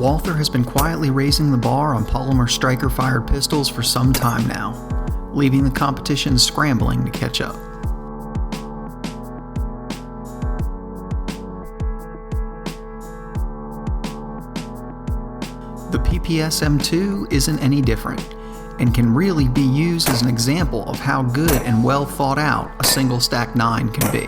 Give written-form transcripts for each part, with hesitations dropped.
Walther has been quietly raising the bar on polymer striker-fired pistols for some time now, leaving the competition scrambling to catch up. The PPS M2 isn't any different, and can really be used as an example of how good and well thought out a single stack 9 can be.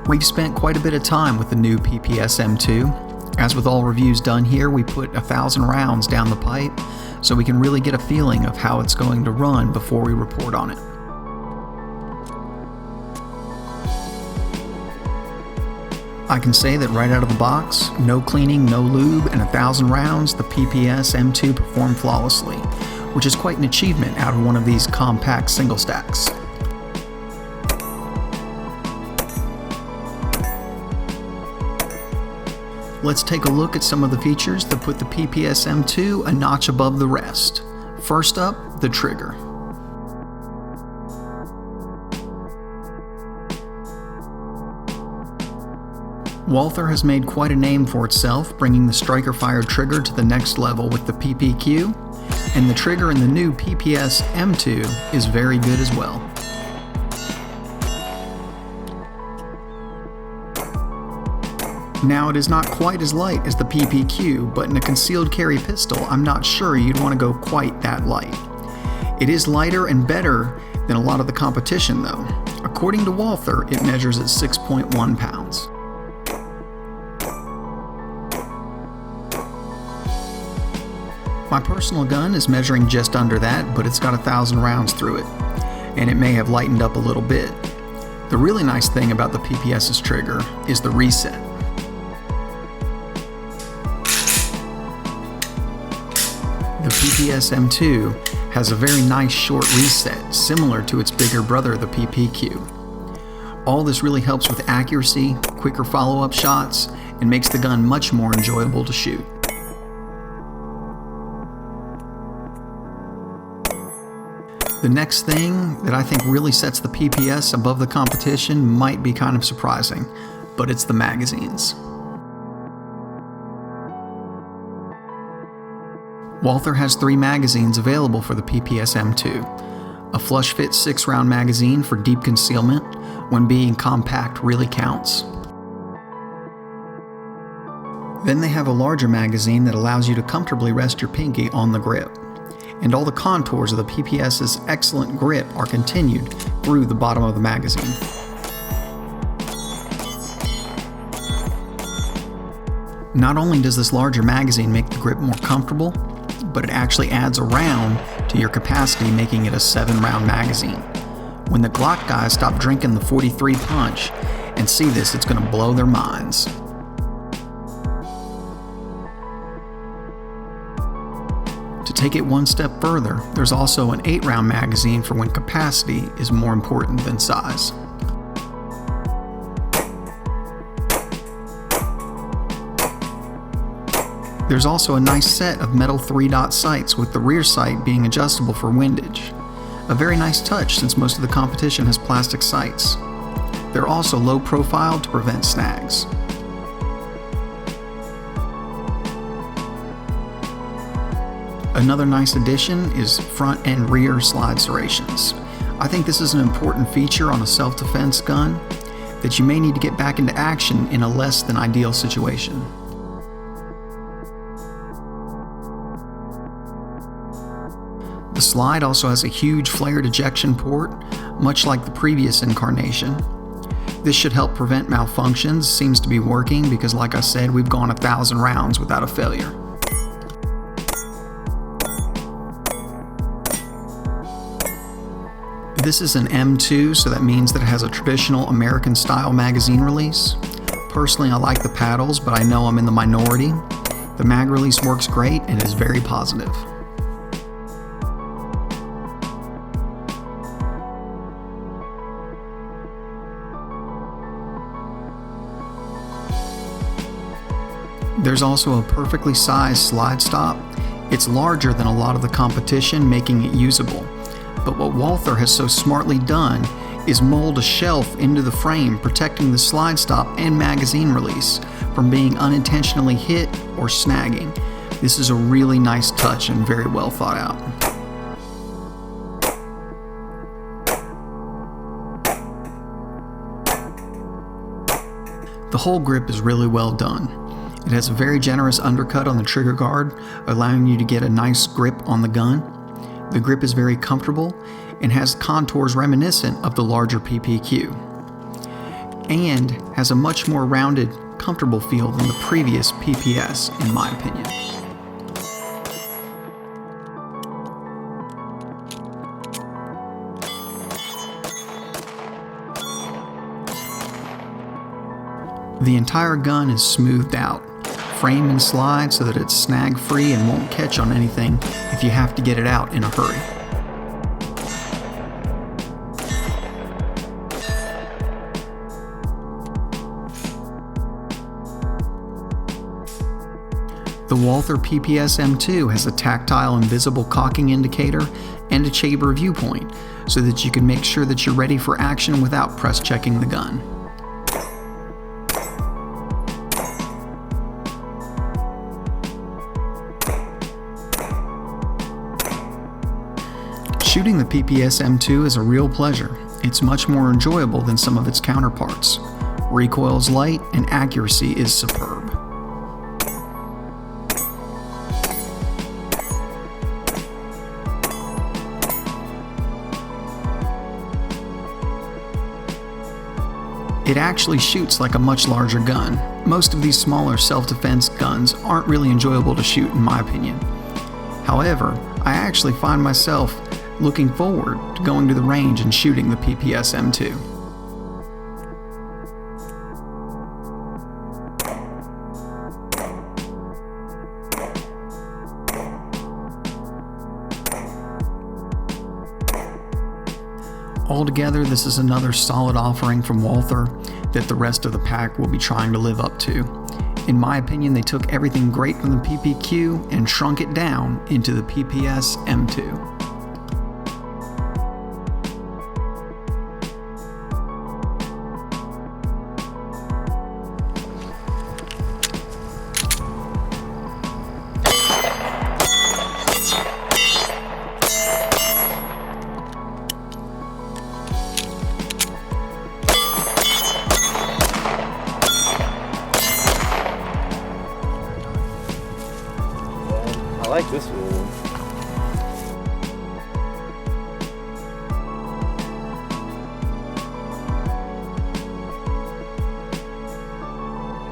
We've spent quite a bit of time with the new PPS M2. As with all reviews done here, we put 1,000 rounds down the pipe so we can really get a feeling of how it's going to run before we report on it. I can say that right out of the box, no cleaning, no lube, and 1,000 rounds, the PPS M2 performed flawlessly, which is quite an achievement out of one of these compact single stacks. Let's take a look at some of the features that put the PPS M2 a notch above the rest. First up, the trigger. Walther has made quite a name for itself, bringing the striker-fired trigger to the next level with the PPQ, and the trigger in the new PPS M2 is very good as well. Now, it is not quite as light as the PPQ, but in a concealed carry pistol, I'm not sure you'd want to go quite that light. It is lighter and better than a lot of the competition though. According to Walther, it measures at 6.1 pounds. My personal gun is measuring just under that, but it's got 1,000 rounds through it, and it may have lightened up a little bit. The really nice thing about the PPS's trigger is the reset. The PPS M2 has a very nice short reset, similar to its bigger brother, the PPQ. All this really helps with accuracy, quicker follow-up shots, and makes the gun much more enjoyable to shoot. The next thing that I think really sets the PPS above the competition might be kind of surprising, but it's the magazines. Walther has 3 magazines available for the PPS M2. A flush fit 6-round magazine for deep concealment, when being compact really counts. Then they have a larger magazine that allows you to comfortably rest your pinky on the grip. And all the contours of the PPS's excellent grip are continued through the bottom of the magazine. Not only does this larger magazine make the grip more comfortable, but it actually adds a round to your capacity, making it a 7-round magazine. When the Glock guys stop drinking the 43 punch and see this, it's going to blow their minds. To take it one step further, there's also an 8-round magazine for when capacity is more important than size. There's also a nice set of metal 3-dot sights, with the rear sight being adjustable for windage. A very nice touch since most of the competition has plastic sights. They're also low profile to prevent snags. Another nice addition is front and rear slide serrations. I think this is an important feature on a self-defense gun that you may need to get back into action in a less than ideal situation. The slide also has a huge flared ejection port, much like the previous incarnation. This should help prevent malfunctions. Seems to be working because, like I said, we've gone 1,000 rounds without a failure. This is an M2, so that means that it has a traditional American-style magazine release. Personally, I like the paddles, but I know I'm in the minority. The mag release works great and is very positive. There's also a perfectly sized slide stop. It's larger than a lot of the competition, making it usable. But what Walther has so smartly done is mold a shelf into the frame, protecting the slide stop and magazine release from being unintentionally hit or snagging. This is a really nice touch and very well thought out. The whole grip is really well done. It has a very generous undercut on the trigger guard, allowing you to get a nice grip on the gun. The grip is very comfortable and has contours reminiscent of the larger PPQ, and has a much more rounded, comfortable feel than the previous PPS, in my opinion. The entire gun is smoothed out, frame and slide so that it's snag free and won't catch on anything if you have to get it out in a hurry. The Walther PPS M2 has a tactile and visible cocking indicator and a chamber viewpoint so that you can make sure that you're ready for action without press checking the gun. Shooting the PPS M2 is a real pleasure. It's much more enjoyable than some of its counterparts. Recoil is light and accuracy is superb. It actually shoots like a much larger gun. Most of these smaller self-defense guns aren't really enjoyable to shoot in my opinion. However, I actually find myself looking forward to going to the range and shooting the PPS M2. Altogether, this is another solid offering from Walther that the rest of the pack will be trying to live up to. In my opinion, they took everything great from the PPQ and shrunk it down into the PPS M2.